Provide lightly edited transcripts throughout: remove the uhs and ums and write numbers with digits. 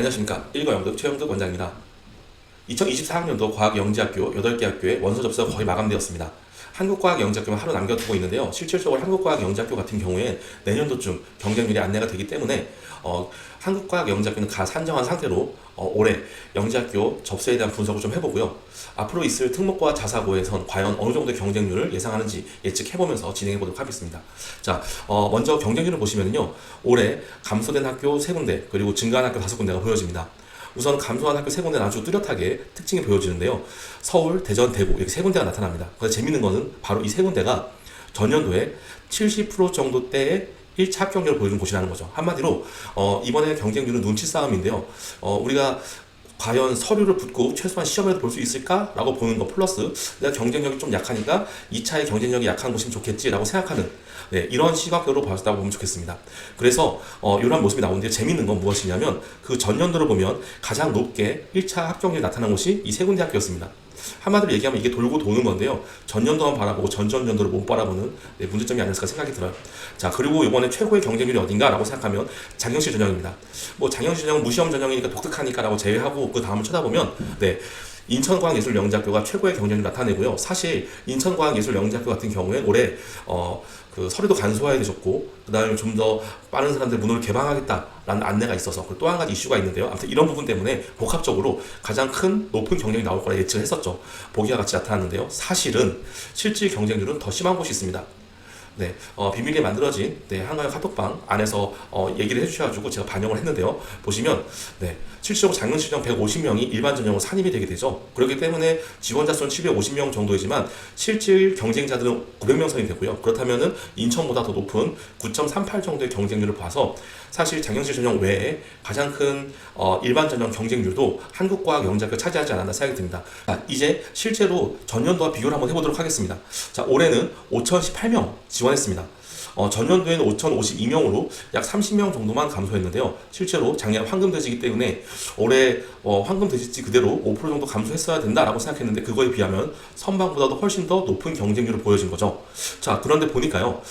안녕하십니까. 1과 영덕 최영덕 원장입니다. 2024학년도 과학영재학교 8개 학교의 원서 접수가 거의 마감되었습니다. 한국과학영재학교만 하루 남겨두고 있는데요. 실질적으로 한국과학영재학교 같은 경우에 내년도쯤 경쟁률이 안내가 되기 때문에 한국과학영재학교는 가 산정한 상태로 올해 영재학교 접수에 대한 분석을 좀 해보고요. 앞으로 있을 특목고와 자사고에선 과연 어느 정도의 경쟁률을 예상하는지 예측해보면서 진행해보도록 하겠습니다. 자, 먼저 경쟁률을 보시면요. 올해 감소된 학교 3군데 그리고 증가한 학교 5군데가 보여집니다. 우선 감소한 학교 3군데는 아주 뚜렷하게 특징이 보여지는데요. 서울, 대전, 대구 이렇게 3군데가 나타납니다. 그런데 재밌는 거는 바로 이 3군데가 전년도에 70% 정도대의 1차 합격률을 보여준 곳이라는 거죠. 한마디로 이번에 경쟁률은 눈치 싸움인데요. 우리가 과연 서류를 붙고 최소한 시험에도 볼 수 있을까라고 보는 거 플러스 내가 경쟁력이 좀 약하니까 2차의 경쟁력이 약한 곳이면 좋겠지라고 생각하는 이런 시각으로 봤다고 보면 좋겠습니다. 그래서 이런 모습이 나오는데 재밌는 건 무엇이냐면 그 전년도를 보면 가장 높게 1차 합격률이 나타난 곳이 이 3군데 학교였습니다. 한마디로 얘기하면 이게 돌고 도는 건데요. 전년도만 바라보고 전전년도를 못 바라보는 문제점이 아니었을까 생각이 들어요. 자, 그리고 이번에 최고의 경쟁률이 어딘가라고 생각하면 장영실 전형입니다. 뭐 장영실 전형은 무시험 전형이니까 독특하니까라고 제외하고 그 다음을 쳐다보면 인천과학예술영재학교가 최고의 경쟁률을 나타내고요. 사실 인천과학예술영재학교 같은 경우에 올해 그 서류도 간소화해주셨고 그 다음에 좀 더 빠른 사람들 문호를 개방하겠다라는 안내가 있어서 또 한 가지 이슈가 있는데요. 아무튼 이런 부분 때문에 복합적으로 가장 큰 높은 경쟁이 나올 거라 예측을 했었죠. 보기와 같이 나타났는데요. 사실은 실질 경쟁률은 더 심한 곳이 있습니다. 비밀리에 만들어진 한가위 카톡방 안에서 얘기를 해주셔가지고 제가 반영을 했는데요. 보시면 실질적으로 장영실 전형 150명이 일반 전형으로 산입이 되게 되죠. 그렇기 때문에 지원자 수는 750명 정도이지만 실질 경쟁자들은 900명 선이 되고요. 그렇다면은 인천보다 더 높은 9.38 정도의 경쟁률을 봐서 사실 장영실 전형 외에 가장 큰 일반 전형 경쟁률도 한국과학영재학교 차지하지 않았나 생각이 듭니다. 자, 이제 실제로 전년도와 비교를 한번 해보도록 하겠습니다. 자, 올해는 5,018명 지원했습니다. 전년도에는 5,052명으로 약 30명 정도만 감소했는데요. 실제로 작년 황금돼지이기 때문에 올해 황금돼지지 그대로 5% 정도 감소했어야 된다라고 생각했는데 그거에 비하면 선방보다도 훨씬 더 높은 경쟁률을 보여준 거죠. 자, 그런데 보니까요.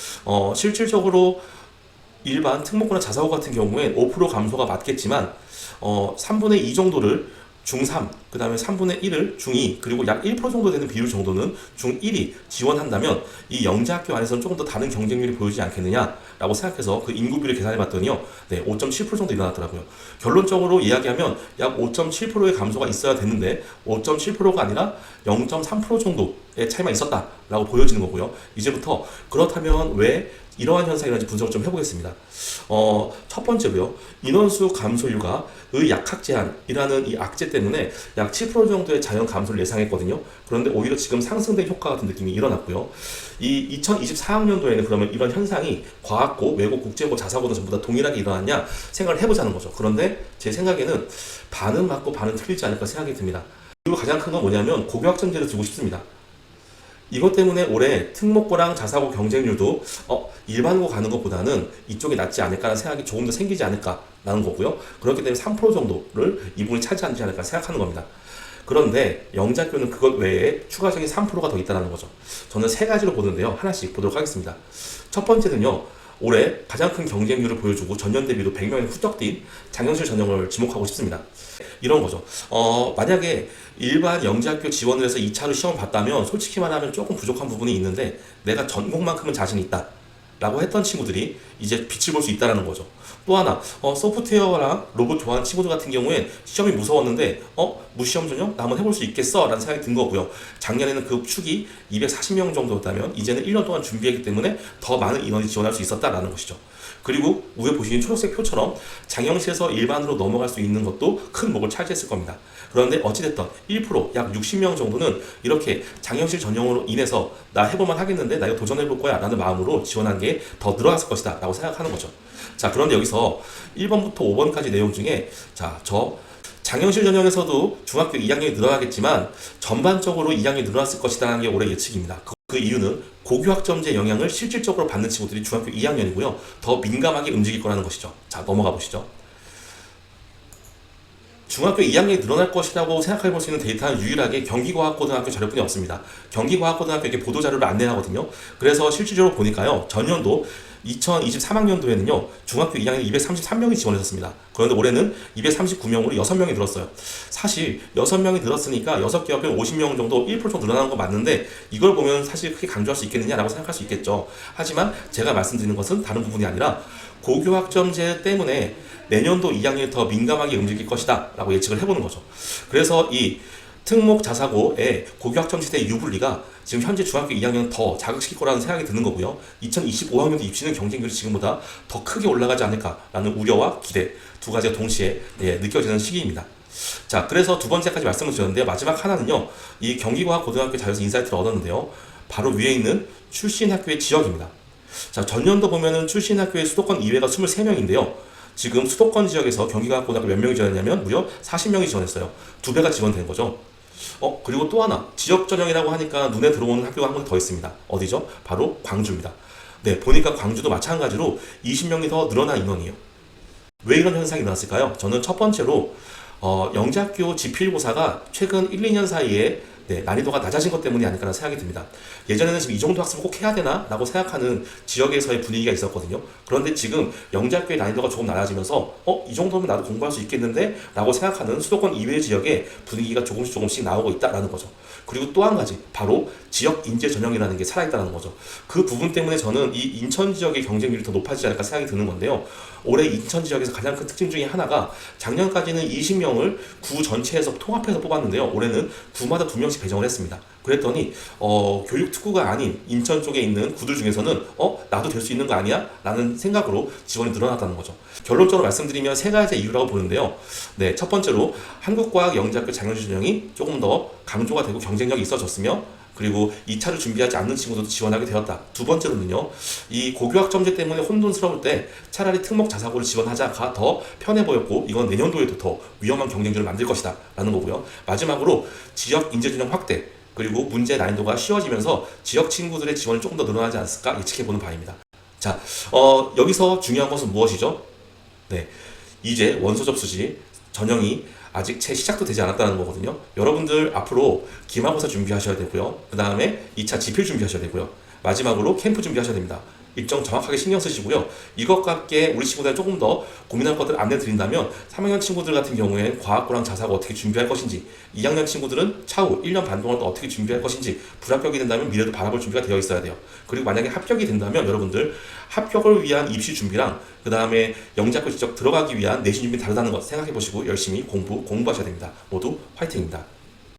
실질적으로 일반 특목고나 자사고 같은 경우에 5% 감소가 맞겠지만 3분의 2 정도를 중3, 그 다음에 3분의 1을 중2, 그리고 약 1% 정도 되는 비율 정도는 중1이 지원한다면 이 영재학교 안에서는 조금 더 다른 경쟁률이 보이지 않겠느냐라고 생각해서 그 인구비를 계산해 봤더니요. 5.7% 정도 일어났더라고요. 결론적으로 이야기하면 약 5.7%의 감소가 있어야 되는데 5.7%가 아니라 0.3% 정도의 차이만 있었다라고 보여지는 거고요. 이제부터 그렇다면 왜 이러한 현상이 일어나는지 분석을 좀 해보겠습니다. 첫 번째로요. 인원수 감소 이유가 약학 제한이라는 이 악재 때문에 약 7% 정도의 자연 감소를 예상했거든요. 그런데 오히려 지금 상승된 효과 같은 느낌이 일어났고요. 이 2024학년도에는 그러면 이런 현상이 과학고, 외고, 국제고, 자사고는 전부 다 동일하게 일어났냐 생각을 해보자는 거죠. 그런데 제 생각에는 반은 맞고 반은 틀리지 않을까 생각이 듭니다. 그리고 가장 큰 건 뭐냐면 고교학점제를 두고 싶습니다. 이것 때문에 올해 특목고랑 자사고 경쟁률도 일반고 가는 것보다는 이쪽이 낫지 않을까라는 생각이 조금 더 생기지 않을까라는 거고요. 그렇기 때문에 3% 정도를 이분이 차지하지 않을까 생각하는 겁니다. 그런데 영재학교는 그것 외에 추가적인 3%가 더 있다는 거죠. 저는 3가지로 보는데요. 하나씩 보도록 하겠습니다. 첫 번째는요. 올해 가장 큰 경쟁률을 보여주고 전년 대비로 100명이 훌쩍 뛴 장영실 전형을 지목하고 싶습니다. 이런 거죠. 만약에 일반 영재학교 지원을 해서 2차로 시험 봤다면 솔직히 말하면 조금 부족한 부분이 있는데 내가 전공만큼은 자신 있다 라고 했던 친구들이 이제 빛을 볼 수 있다는 거죠. 또 하나 소프트웨어랑 로봇 좋아하는 친구들 같은 경우에 시험이 무서웠는데 무시험 전형? 나 한번 해볼 수 있겠어? 라는 생각이 든 거고요. 작년에는 그 축이 240명 정도였다면 이제는 1년 동안 준비했기 때문에 더 많은 인원이 지원할 수 있었다라는 것이죠. 그리고 위에 보시는 초록색 표처럼 장영시에서 일반으로 넘어갈 수 있는 것도 큰 목을 차지했을 겁니다. 그런데 어찌됐든 1%, 약 60명 정도는 이렇게 장영실 전형으로 인해서 나 해볼만 하겠는데 나 이거 도전해볼 거야 라는 마음으로 지원한 게 더 늘어났을 것이다 라고 생각하는 거죠. 자, 그런데 여기서 1번부터 5번까지 내용 중에 장영실 전형에서도 중학교 2학년이 늘어나겠지만 전반적으로 2학년이 늘어났을 것이라는 게 올해 예측입니다. 그 이유는 고교학점제 영향을 실질적으로 받는 친구들이 중학교 2학년이고요. 더 민감하게 움직일 거라는 것이죠. 자, 넘어가 보시죠. 중학교 2학년이 늘어날 것이라고 생각해 볼 수 있는 데이터는 유일하게 경기과학고등학교 자료뿐이 없습니다. 경기과학고등학교 이렇게 보도자료를 안내하거든요. 그래서 실질적으로 보니까요, 전년도 2023학년도에는요, 중학교 2학년 233명이 지원했었습니다. 그런데 올해는 239명으로 6명이 늘었어요. 사실 6명이 늘었으니까 6개 학교 50명 정도 1% 정도 늘어나는 거 맞는데, 이걸 보면 사실 크게 강조할 수 있겠느냐라고 생각할 수 있겠죠. 하지만 제가 말씀드리는 것은 다른 부분이 아니라 고교학점제 때문에 내년도 2학년이 더 민감하게 움직일 것이다 라고 예측을 해보는 거죠. 그래서 이 특목 자사고의 고교학점제대 유불리가 지금 현재 중학교 2학년 더 자극시킬 거라는 생각이 드는 거고요. 2025학년도 입시는 경쟁률이 지금보다 더 크게 올라가지 않을까라는 우려와 기대, 두 가지가 동시에 느껴지는 시기입니다. 자, 그래서 두 번째까지 말씀을 드렸는데요. 마지막 하나는요, 이 경기과학고등학교 자료에서 인사이트를 얻었는데요. 바로 위에 있는 출신 학교의 지역입니다. 자, 전년도 보면은 출신 학교의 수도권 이외가 23명인데요. 지금 수도권 지역에서 경기과학고등학교 몇 명이 지원했냐면 무려 40명이 지원했어요. 2배가 지원된 거죠. 그리고 또 하나, 지역 전형이라고 하니까 눈에 들어오는 학교가 한 번 더 있습니다. 어디죠? 바로 광주입니다. 네, 보니까 광주도 마찬가지로 20명이 더 늘어난 인원이에요. 왜 이런 현상이 일어났을까요? 저는 첫 번째로 영재학교 지필고사가 최근 1, 2년 사이에 난이도가 낮아진 것 때문이 아닐까라는 생각이 듭니다. 예전에는 지금 이 정도 학습을 꼭 해야 되나? 라고 생각하는 지역에서의 분위기가 있었거든요. 그런데 지금 영재학교의 난이도가 조금 낮아지면서 이 정도면 나도 공부할 수 있겠는데? 라고 생각하는 수도권 이외 지역의 분위기가 조금씩 나오고 있다라는 거죠. 그리고 또 한 가지, 바로 지역 인재 전형이라는 게 살아있다는 거죠. 그 부분 때문에 저는 이 인천 지역의 경쟁률이 더 높아지지 않을까 생각이 드는 건데요. 올해 인천 지역에서 가장 큰 특징 중에 하나가 작년까지는 20명을 구 전체에서 통합해서 뽑았는데요. 올해는 구마다 2명씩 배정을 했습니다. 그랬더니 교육 특구가 아닌 인천 쪽에 있는 구들 중에서는 나도 될 수 있는 거 아니야? 라는 생각으로 지원이 늘어났다는 거죠. 결론적으로 말씀드리면 세 가지 이유라고 보는데요. 네, 첫 번째로 한국과학 영재학교 장려주 전형이 조금 더 강조가 되고 경쟁력이 있어졌으며, 그리고 2차를 준비하지 않는 친구들도 지원하게 되었다. 두 번째로는요, 이 고교학점제 때문에 혼돈스러울 때 차라리 특목 자사고를 지원하자가 더 편해 보였고, 이건 내년도에도 더 위험한 경쟁률을 만들 것이다 라는 거고요. 마지막으로 지역 인재 전형 확대, 그리고 문제 난이도가 쉬워지면서 지역 친구들의 지원이 조금 더 늘어나지 않을까 예측해보는 바입니다. 자, 여기서 중요한 것은 무엇이죠? 네, 이제 원서 접수지 전형이 아직 채 시작도 되지 않았다는 거거든요. 여러분들 앞으로 기말고사 준비하셔야 되고요. 그 다음에 2차 지필 준비하셔야 되고요. 마지막으로 캠프 준비하셔야 됩니다. 일정 정확하게 신경 쓰시고요. 이것밖에 우리 친구들 조금 더 고민할 것들 안내 드린다면 3학년 친구들 같은 경우에 과학고랑 자사고 어떻게 준비할 것인지, 2학년 친구들은 차후 1년 반 동안 또 어떻게 준비할 것인지, 불합격이 된다면 미래도 바라볼 준비가 되어 있어야 돼요. 그리고 만약에 합격이 된다면 여러분들 합격을 위한 입시 준비랑 그 다음에 영재학교 직접 들어가기 위한 내신 준비 다르다는 것 생각해 보시고 열심히 공부하셔야 됩니다. 모두 화이팅입니다.